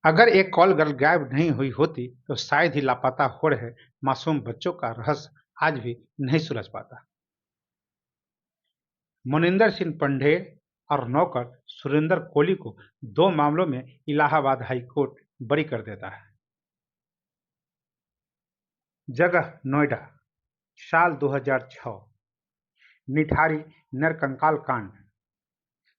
अगर एक call girl गायब नहीं हुई होती तो शायद ही लापता हो रहे मासूम बच्चों का रहस्य आज भी नहीं सुलझ पाता। मोनिंदर सिंह पंढेर और नौकर सुरेंद्र कोहली को 2 मामलों में इलाहाबाद हाई कोर्ट बरी कर देता है। जगह नोएडा, साल 2006। निठारी नरकंकाल कांड,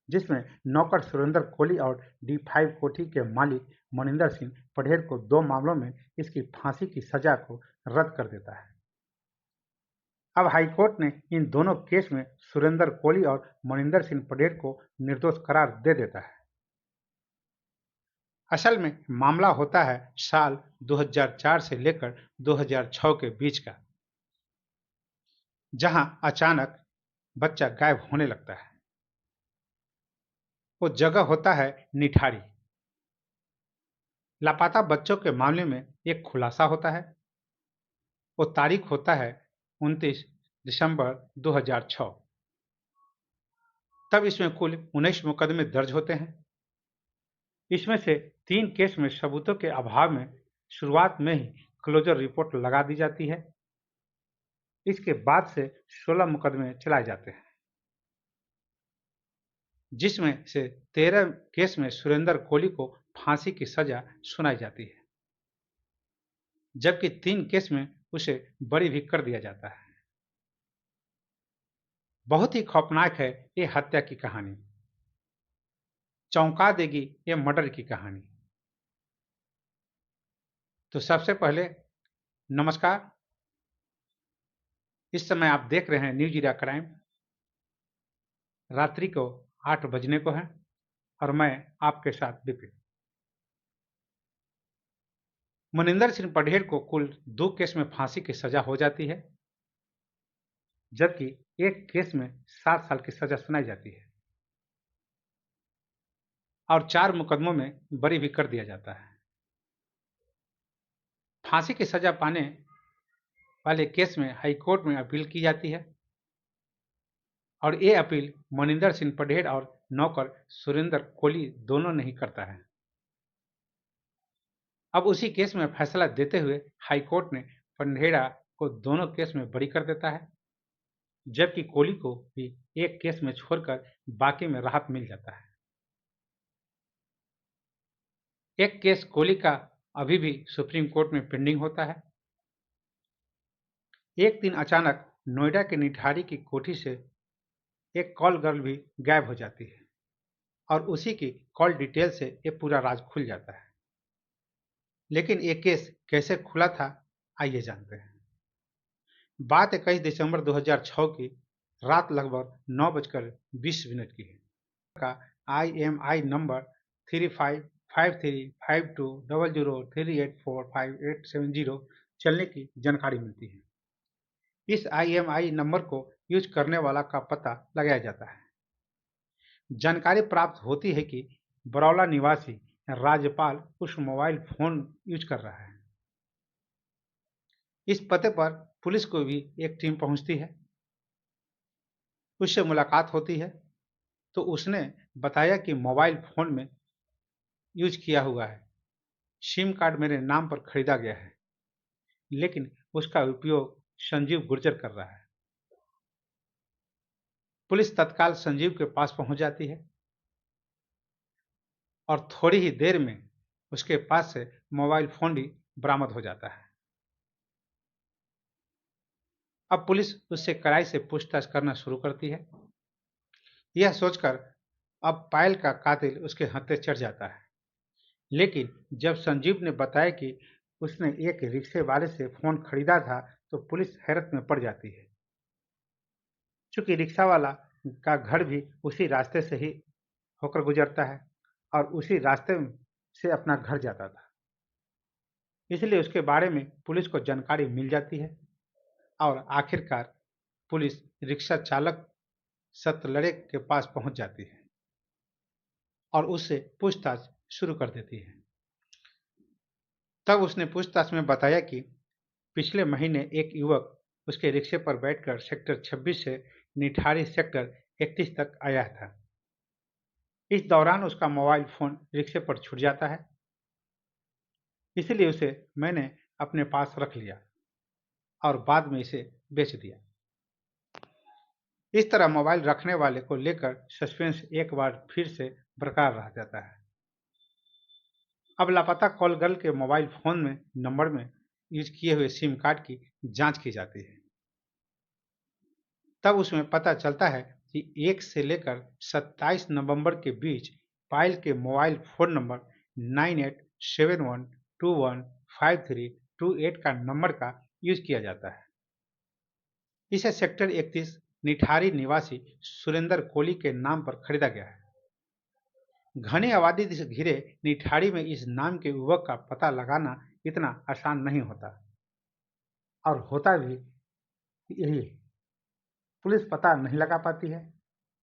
जिसमें नौकर सुरेंद्र कोहली और D5 कोठी के मालिक मोनिंदर सिंह पढ़ेर को 2 मामलों में इसकी फांसी की सजा को रद्द कर देता है। अब हाईकोर्ट ने इन दोनों केस में सुरेंद्र कोहली और मोनिंदर सिंह पढ़ेर को निर्दोष करार दे देता है। असल में मामला होता है साल 2004 से लेकर 2006 के बीच का, जहां अचानक बच्चा गायब होने लगता है। वो जगह होता है निठारी। लापता बच्चों के मामले में एक खुलासा होता है। वो तारीख होता है 29 दिसंबर 2006। तब इसमें कुल 19 मुकदमे दर्ज होते हैं। इसमें से 3 केस में सबूतों के अभाव में शुरुआत में ही क्लोजर रिपोर्ट लगा दी जाती है। इसके बाद से 16 मुकदमे चलाए जाते हैं, जिसमें से 13 केस में सुरेंद्र कोहली को फांसी की सजा सुनाई जाती है, जबकि 3 केस में उसे बरी भी कर दिया जाता है। बहुत ही खौफनाक है ये हत्या की कहानी, चौंका देगी ये मर्डर की कहानी। तो सबसे पहले नमस्कार। इस समय आप देख रहे हैं न्यूज इंडिया क्राइम। रात्रि को 8 बजने को है और मैं आपके साथ विपिन। मोनिंदर सिंह पढ़ेर को कुल 2 केस में फांसी की सजा हो जाती है, जबकि एक केस में 7 साल की सजा सुनाई जाती है और 4 मुकदमों में बरी भी कर दिया जाता है। फांसी की सजा पाने वाले केस में हाईकोर्ट में अपील की जाती है और ये अपील मोनिंदर सिंह पढ़ेर और नौकर सुरेंद्र कोहली दोनों नहीं करता है। अब उसी केस में फैसला देते हुए हाईकोर्ट ने पंढेरा को दोनों केस में बरी कर देता है, जबकि कोहली को भी एक केस में छोड़कर बाकी में राहत मिल जाता है। एक केस कोहली का अभी भी सुप्रीम कोर्ट में पेंडिंग होता है। एक दिन अचानक नोएडा के निठारी की कोठी से एक कॉल गर्ल भी गायब हो जाती है और उसी की कॉल डिटेल से ये पूरा राज खुल जाता है। लेकिन ये केस कैसे खुला था, आइए जानते हैं। बात 21 दिसंबर 2006 की रात लगभग 9:20 की है। का IMI नंबर 35535200384570 चलने की जानकारी मिलती है। इस IMI नंबर को यूज करने वाला का पता लगाया जाता है। जानकारी प्राप्त होती है कि बरौला निवासी राजपाल उस मोबाइल फोन यूज कर रहा है। इस पते पर पुलिस को भी एक टीम पहुंचती है। उससे मुलाकात होती है तो उसने बताया कि मोबाइल फोन में यूज किया हुआ है, सिम कार्ड मेरे नाम पर खरीदा गया है, लेकिन उसका उपयोग संजीव गुर्जर कर रहा है। पुलिस तत्काल संजीव के पास पहुंच जाती है और थोड़ी ही देर में उसके पास से मोबाइल फोन भी बरामद हो जाता है। अब पुलिस उससे कड़ाई से पूछताछ करना शुरू करती है, यह सोचकर अब पायल का कातिल उसके हत्थे चढ़ जाता है। लेकिन जब संजीव ने बताया कि उसने एक रिक्शे वाले से फोन खरीदा था तो पुलिस हैरत में पड़ जाती है, चूंकि रिक्शा वाला का घर भी उसी रास्ते से ही होकर गुजरता है और उसी रास्ते से अपना घर जाता था। इसलिए उसके बारे में पुलिस को जानकारी मिल जाती है और आखिरकार पुलिस रिक्शा चालक सतलड़े के पास पहुंच जाती है और उससे पूछताछ शुरू कर देती है। तब उसने पूछताछ में बताया कि पिछले महीने एक युवक उसके रिक्शे पर बैठकर सेक्टर 26 से निठारी सेक्टर 31 तक आया था। इस दौरान उसका मोबाइल फोन रिक्शे पर छूट जाता है इसलिए उसे मैंने अपने पास रख लिया और बाद में इसे बेच दिया। इस तरह मोबाइल रखने वाले को लेकर सस्पेंस एक बार फिर से बरकरार रह जाता है। अब लापता कॉल गर्ल के मोबाइल फोन में नंबर में यूज किए हुए सिम कार्ड की जांच की जाती है। तब उसमें पता चलता है कि 1 से लेकर 27 नवंबर के बीच पायल के मोबाइल फोन नंबर 9871215328 का नंबर का यूज किया जाता है। इसे सेक्टर 31 निठारी निवासी सुरेंद्र कोहली के नाम पर खरीदा गया है। घनी आबादी से घिरे निठारी में इस नाम के युवक का पता लगाना इतना आसान नहीं होता, और होता भी यही है। पुलिस पता नहीं लगा पाती है।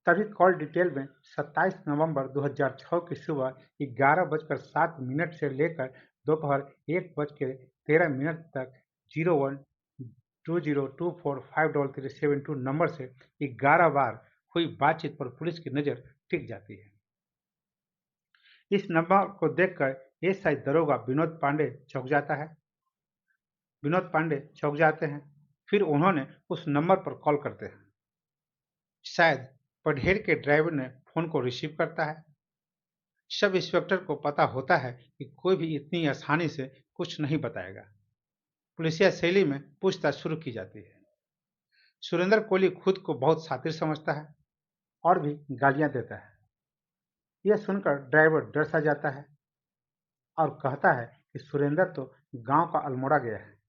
तभी कॉल डिटेल में 27 नवंबर 2006 की सुबह 11:07 से लेकर दोपहर 1:13 तक 0120245337 नंबर से 11 बार हुई बातचीत पर पुलिस की नजर टिक जाती है। इस नंबर को देखकर एसआई दरोगा विनोद पांडे चौंक जाते हैं। फिर उन्होंने उस नंबर पर कॉल करते हैं। शायद पढ़ेर के ड्राइवर ने फोन को रिसीव करता है। सब इंस्पेक्टर को पता होता है कि कोई भी इतनी आसानी से कुछ नहीं बताएगा। पुलिसिया शैली में पूछताछ शुरू की जाती है। सुरेंद्र कोहली खुद को बहुत शातिर समझता है और भी गालियां देता है। यह सुनकर ड्राइवर डर सा जाता है और कहता है कि सुरेंद्र तो गांव का अल्मोड़ा गया है।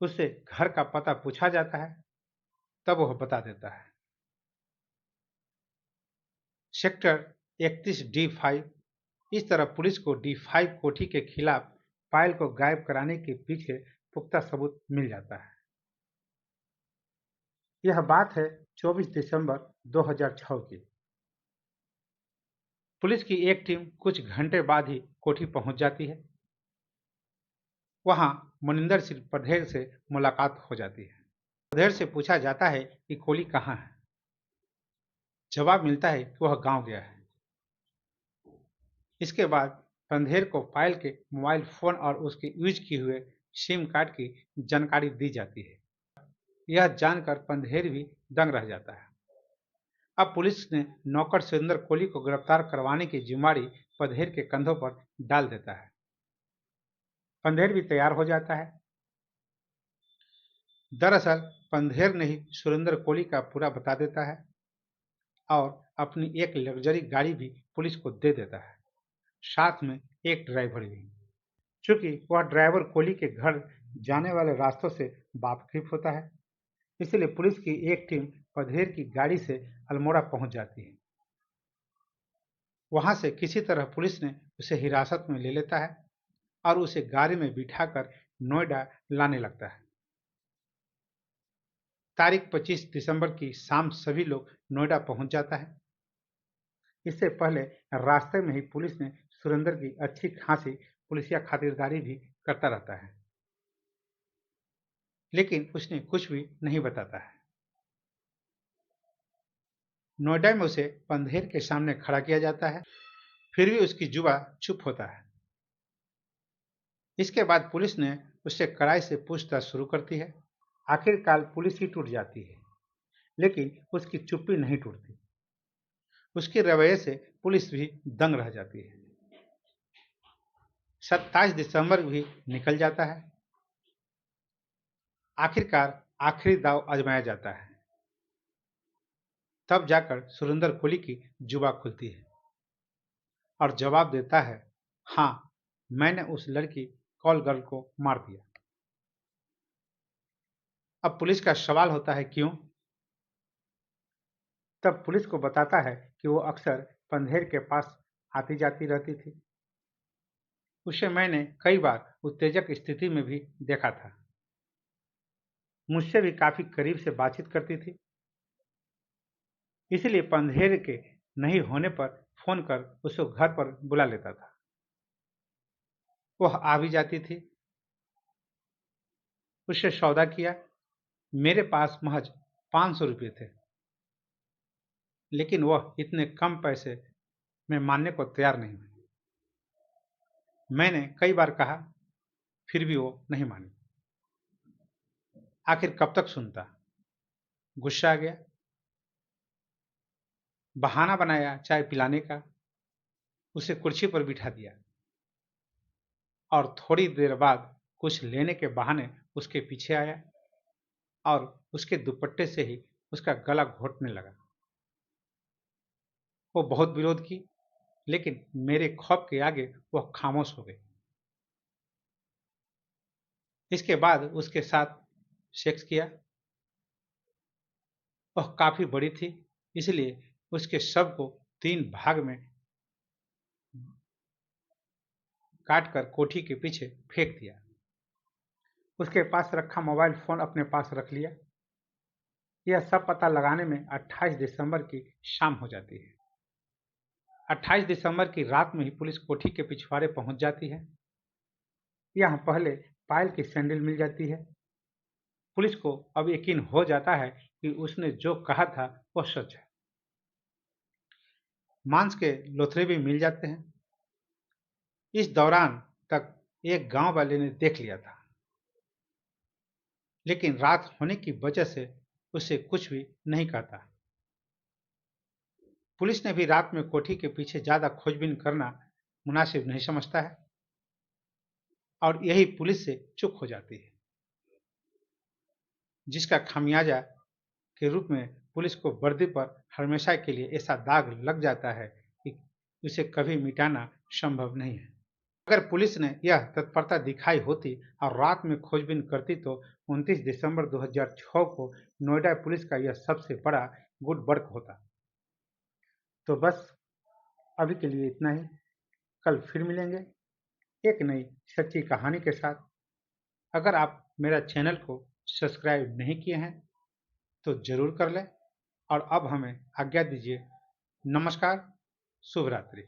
उससे घर का पता पूछा जाता है, तब वह बता देता है। Sector 31D5। इस तरह पुलिस को D5 कोठी के खिलाफ पायल को गायब कराने के पीछे पुख्ता सबूत मिल जाता है। यह बात है 24 दिसंबर 2006 की। पुलिस की एक टीम कुछ घंटे बाद ही कोठी पहुंच जाती है। वहां मनिंदर सिंह पधेर से मुलाकात हो जाती है। पधेर से पूछा जाता है कि कोहली कहाँ है। जवाब मिलता है कि वह गांव गया है। इसके बाद पंधेर को पायल के मोबाइल फोन और उसके यूज किए हुए सिम कार्ड की जानकारी दी जाती है। यह जानकर पंधेर भी दंग रह जाता है। अब पुलिस ने नौकर सुरेंद्र कोहली को गिरफ्तार करवाने की जिम्मेदारी पंधेर के कंधों पर डाल देता है। पंधेर भी तैयार हो जाता है। दरअसल पंधेर ने ही सुरेंद्र कोहली का पूरा बता देता है और अपनी एक लग्जरी गाड़ी भी पुलिस को दे देता है, साथ में एक ड्राइवर भी। चूंकि वह ड्राइवर कोहली के घर जाने वाले रास्तों से वाकिफ होता है, इसलिए पुलिस की एक टीम पधेर की गाड़ी से अल्मोड़ा पहुंच जाती है। वहां से किसी तरह पुलिस ने उसे हिरासत में ले लेता है और उसे गाड़ी में बिठाकर नोएडा लाने लगता है। तारीख 25 दिसंबर की शाम सभी लोग नोएडा पहुंच जाता है। इससे पहले रास्ते में ही पुलिस ने सुरेंद्र की अच्छी खासी पुलिसिया खातिरदारी भी करता रहता है, लेकिन उसने कुछ भी नहीं बताता है। नोएडा में उसे पंधेर के सामने खड़ा किया जाता है, फिर भी उसकी जुबां चुप होता है। इसके बाद पुलिस ने उससे कड़ाई से पूछताछ शुरू करती है। आखिरकार पुलिस ही टूट जाती है, लेकिन उसकी चुप्पी नहीं टूटती। उसके रवैये से पुलिस भी दंग रह जाती है। 27 दिसंबर भी निकल जाता है। आखिरकार आखिरी दांव आजमाया जाता है। तब जाकर सुरेंद्र कोहली की जुबां खुलती है और जवाब देता है, हाँ, मैंने उस लड़की कॉल गर्ल को मार दिया। अब पुलिस का सवाल होता है, क्यों? तब पुलिस को बताता है कि वो अक्सर पंधेर के पास आती जाती रहती थी। उसे मैंने कई बार उत्तेजक स्थिति में भी देखा था। मुझसे भी काफी करीब से बातचीत करती थी। इसलिए पंधेर के नहीं होने पर फोन कर उसे घर पर बुला लेता था। वह आ भी जाती थी। उससे सौदा किया। मेरे पास महज 500 रुपये थे, लेकिन वह इतने कम पैसे में मानने को तैयार नहीं हुई। मैंने कई बार कहा, फिर भी वो नहीं मानी। आखिर कब तक सुनता? गुस्सा आ गया, बहाना बनाया चाय पिलाने का, उसे कुर्सी पर बिठा दिया और थोड़ी देर बाद कुछ लेने के बहाने उसके पीछे आया और उसके दुपट्टे से ही उसका गला घोंटने लगा। वो बहुत विरोध की, लेकिन मेरे खौफ के आगे वह खामोश हो गई। इसके बाद उसके साथ सेक्स किया। वह काफी बड़ी थी, इसलिए उसके शव को 3 भाग में काटकर कोठी के पीछे फेंक दिया। उसके पास रखा मोबाइल फोन अपने पास रख लिया। यह सब पता लगाने में 28 दिसंबर की शाम हो जाती है। 28 दिसंबर की रात में ही पुलिस कोठी के पिछवाड़े पहुंच जाती है। यहाँ पहले पायल की सैंडल मिल जाती है। पुलिस को अब यकीन हो जाता है कि उसने जो कहा था वह सच है। मांस के लोथड़े भी मिल जाते हैं। इस दौरान तक एक गांव वाले ने देख लिया था, लेकिन रात होने की वजह से उसे कुछ भी नहीं कहता। पुलिस ने भी रात में कोठी के पीछे ज्यादा खोजबीन करना मुनासिब नहीं समझता है और यही पुलिस से चुप हो जाती है, जिसका खामियाजा के रूप में पुलिस को वर्दी पर हमेशा के लिए ऐसा दाग लग जाता है कि उसे कभी मिटाना संभव नहीं है। अगर पुलिस ने यह तत्परता दिखाई होती और रात में खोजबीन करती तो 29 दिसंबर 2006 को नोएडा पुलिस का यह सबसे बड़ा गुड वर्क होता। तो बस अभी के लिए इतना ही। कल फिर मिलेंगे एक नई सच्ची कहानी के साथ। अगर आप मेरा चैनल को सब्सक्राइब नहीं किए हैं तो जरूर कर लें और अब हमें आज्ञा दीजिए। नमस्कार, शुभ रात्रि।